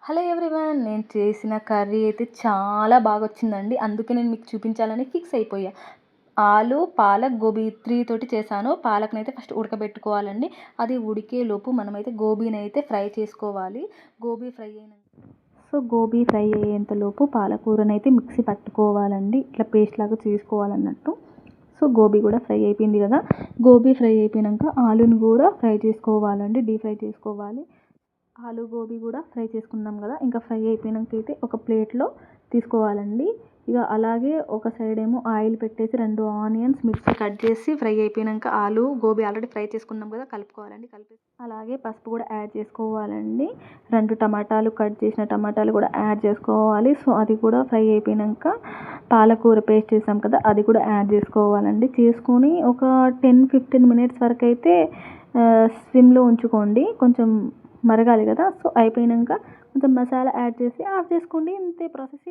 Hello everyone, నేను చేసిన curry అయితే చాలా బాగా వచ్చిందండి. అందుకే నేను మీకు చూపించాలని ఫిక్స్ అయిపోయా. ఆలు, పాలక్, గోబీ 3 తోటి చేశాను. పాలక్‌నైతే ఫస్ట్ ఉడకబెట్టుకోవాలండి. అది ఉడికేలోపు మనమైతే గోబీనైతే ఫ్రై చేసుకోవాలి. గోబీ ఫ్రై అయినంక గోబీ ఫ్రై అయ్యేంతలోపు పాలకూరనైతే మిక్సీ పట్టుకోవాలండి. ఇట్లా పేస్ట్ లాగా చేసుకోవాలన్నట్టు. గోబీ కూడా ఫ్రై అయిపోయింది కదా! గోబీ ఫ్రై అయిపోయినంక ఆలుని కూడా ఫ్రై చేసుకోవాలండి. డీప్ ఫ్రై చేసుకోవాలి. ఆలు, గోబీ కూడా ఫ్రై చేసుకున్నాం కదా! ఇంకా ఫ్రై అయిపోయినంక అయితే ఒక ప్లేట్‌లో తీసుకోవాలండి. ఇక అలాగే ఒక సైడ్ ఏమో ఆయిల్ పెట్టేసి 2 ఆనియన్స్ మిర్చి కట్ చేసి ఫ్రై అయిపోయినంక ఆలు, గోబీ ఆల్రెడీ ఫ్రై చేసుకున్నాం కదా! కలుపుకోవాలండి. అలాగే పసుపు కూడా యాడ్ చేసుకోవాలండి. 2 టమాటాలు కట్ చేసిన టమాటాలు కూడా యాడ్ చేసుకోవాలి. అది కూడా ఫ్రై అయిపోయినంక పాలకూర పేస్ట్ చేసాం కదా! అది కూడా యాడ్ చేసుకోవాలండి. చేసుకొని ఒక 10-15 మినిట్స్ వరకు అయితే స్విమ్‌లో ఉంచుకోండి. కొంచెం మరగాలి కదా! అయిపోయినంక కొంచెం మసాలా యాడ్ చేసి ఆఫ్ చేసుకోండి. ఇంతే ప్రాసెస్.